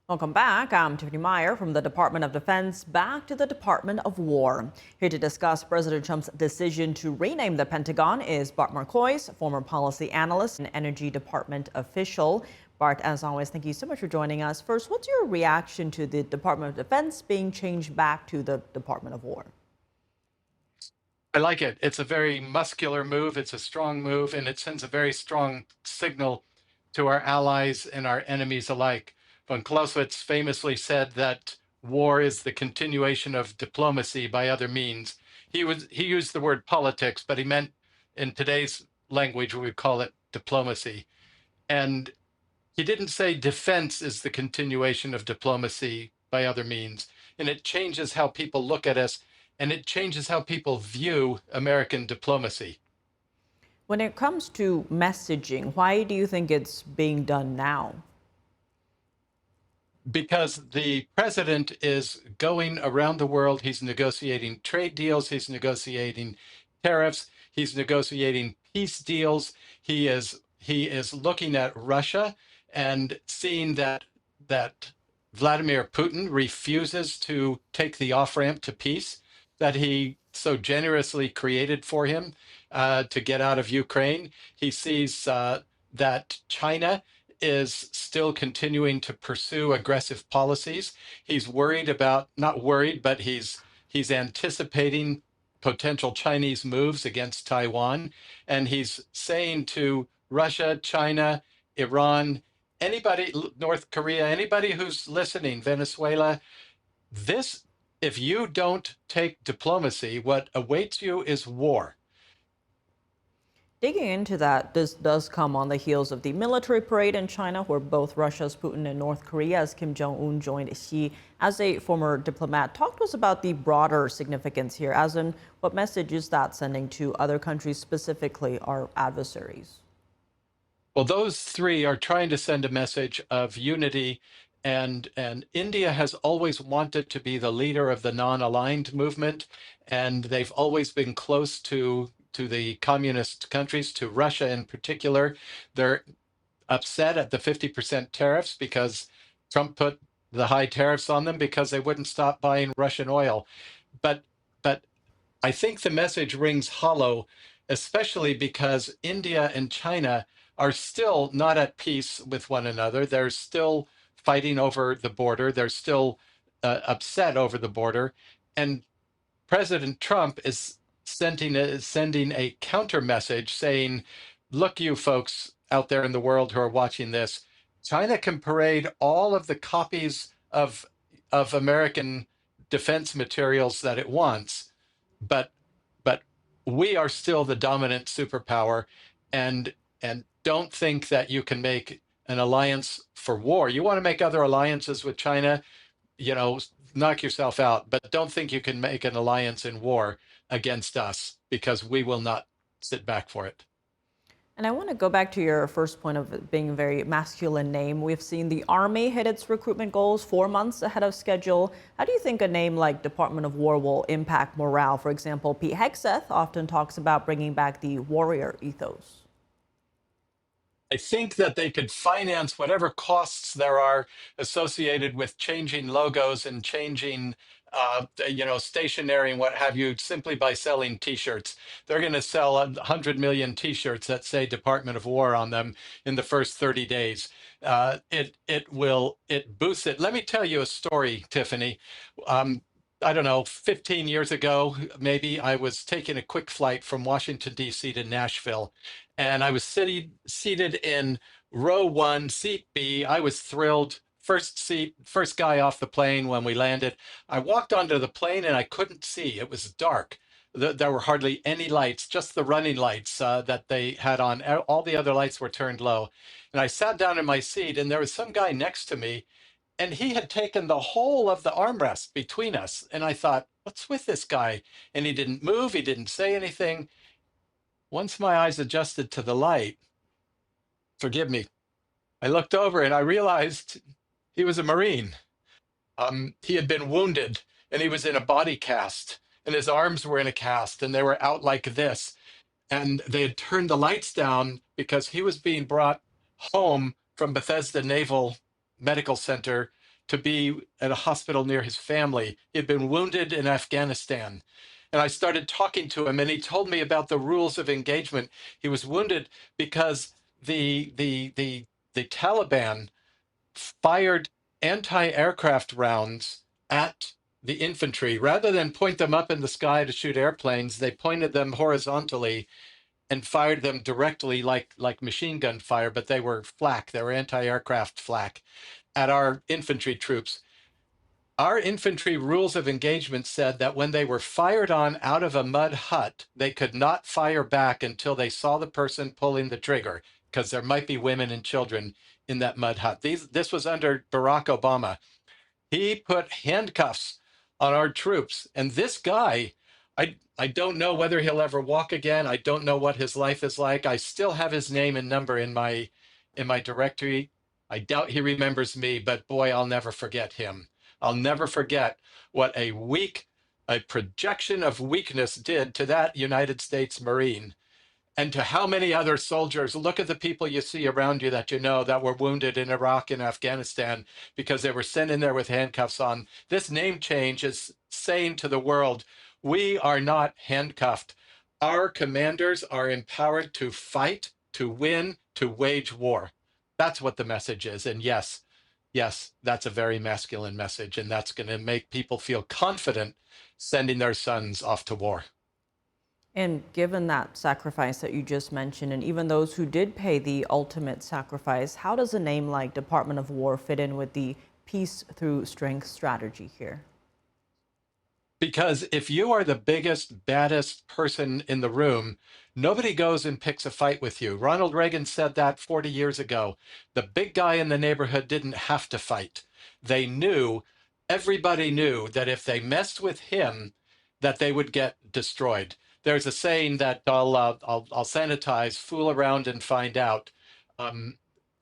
Welcome back. I'm Tiffany Meyer from the Department of Defense, back to the Department of War. Here to discuss President Trump's decision to rename the Pentagon is Bart Marcois, former policy analyst and Energy Department official. Bart, as always, thank you so much for joining us. First, what's your reaction to the Department of Defense being changed back to the Department of War? I like it. It's a very muscular move. It's a strong move, and it sends a very strong signal to our allies and our enemies alike. Von Clausewitz famously said that war is the continuation of diplomacy by other means. He used the word politics, but he meant in today's language we would call it diplomacy. And he didn't say defense is the continuation of diplomacy by other means. And it changes how people look at us, and it changes how people view American diplomacy. When it comes to messaging, why do you think it's being done now? Because the president is going around the world. He's negotiating trade deals, he's negotiating tariffs, he's negotiating peace deals. He is looking at Russia and seeing that Vladimir Putin refuses to take the off-ramp to peace that he so generously created for him to get out of Ukraine. He sees that China is still continuing to pursue aggressive policies. He's worried about, not worried, but he's anticipating potential Chinese moves against Taiwan. And he's saying to Russia, China, Iran, anybody, North Korea, anybody who's listening, Venezuela, this, if you don't take diplomacy, what awaits you is war. Digging into that, this does come on the heels of the military parade in China, where both Russia's Putin and North Korea's Kim Jong-un joined Xi. As a former diplomat, talk to us about the broader significance here, as in what message is that sending to other countries, specifically our adversaries? Well, those three are trying to send a message of unity, and India has always wanted to be the leader of the non-aligned movement, and they've always been close to the communist countries, to Russia in particular. They're upset at the 50% tariffs because Trump put the high tariffs on them because they wouldn't stop buying Russian oil. But I think the message rings hollow, especially because India and China are still not at peace with one another. They're still fighting over the border. They're still upset over the border. And President Trump is sending a counter message saying, look, you folks out there in the world who are watching this, China can parade all of the copies of American defense materials that it wants, but but we are still the dominant superpower, and don't think that you can make an alliance for war. You want to make other alliances with China, you know, knock yourself out, but don't think you can make an alliance in war against us, because we will not sit back for it. And I want to go back to your first point of it being a very masculine name. We've seen the Army hit its recruitment goals 4 months ahead of schedule. How do you think a name like Department of War will impact morale? For example, Pete Hegseth often talks about bringing back the warrior ethos. I think that they could finance whatever costs there are associated with changing logos and changing, stationery and what have you, simply by selling T-shirts. They're going to sell 100 million T-shirts that say Department of War on them in the first 30 days. It boosts it. Let me tell you a story, Tiffany. I don't know, 15 years ago, maybe, I was taking a quick flight from Washington, D.C. to Nashville, and I was seated in row one, seat B. I was thrilled. First seat, first guy off the plane when we landed. I walked onto the plane and I couldn't see. It was dark. There were hardly any lights, just the running lights that they had on. All the other lights were turned low. And I sat down in my seat, and there was some guy next to me, and he had taken the whole of the armrest between us. And I thought, what's with this guy? And he didn't move. He didn't say anything. Once my eyes adjusted to the light, forgive me, I looked over and I realized he was a Marine. He had been wounded, and he was in a body cast, and his arms were in a cast, and they were out like this. And they had turned the lights down because he was being brought home from Bethesda Naval Medical Center to be at a hospital near his family. He'd been wounded in Afghanistan. And I started talking to him, and he told me about the rules of engagement. He was wounded because the Taliban fired anti-aircraft rounds at the infantry. Rather than point them up in the sky to shoot airplanes, they pointed them horizontally and fired them directly like machine gun fire, but they were flak, they were anti-aircraft flak at our infantry troops. Our infantry rules of engagement said that when they were fired on out of a mud hut, they could not fire back until they saw the person pulling the trigger, because there might be women and children in that mud hut. This was under Barack Obama. He put handcuffs on our troops. And this guy, I don't know whether he'll ever walk again. I don't know what his life is like. I still have his name and number in my directory. I doubt he remembers me, but boy, I'll never forget him. I'll never forget what a projection of weakness did to that United States Marine and to how many other soldiers. Look at the people you see around you that you know that were wounded in Iraq and Afghanistan because they were sent in there with handcuffs on. This name change is saying to the world, we are not handcuffed. Our commanders are empowered to fight, to win, to wage war. That's what the message is. And yes, that's a very masculine message. And that's going to make people feel confident sending their sons off to war. And given that sacrifice that you just mentioned, and even those who did pay the ultimate sacrifice, how does a name like Department of War fit in with the peace through strength strategy here? Because if you are the biggest, baddest person in the room, nobody goes and picks a fight with you. Ronald Reagan said that 40 years ago. The big guy in the neighborhood didn't have to fight. Everybody knew that if they messed with him, that they would get destroyed. There's a saying that I'll sanitize, fool around and find out.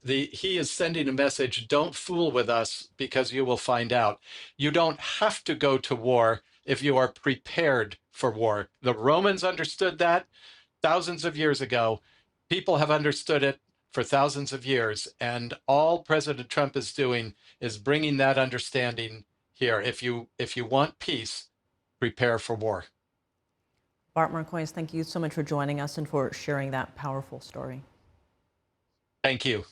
He is sending a message, don't fool with us because you will find out. You don't have to go to war if you are prepared for war. The Romans understood that thousands of years ago. People have understood it for thousands of years. And all President Trump is doing is bringing that understanding here. If you want peace, prepare for war. Bart Marcois, thank you so much for joining us and for sharing that powerful story. Thank you.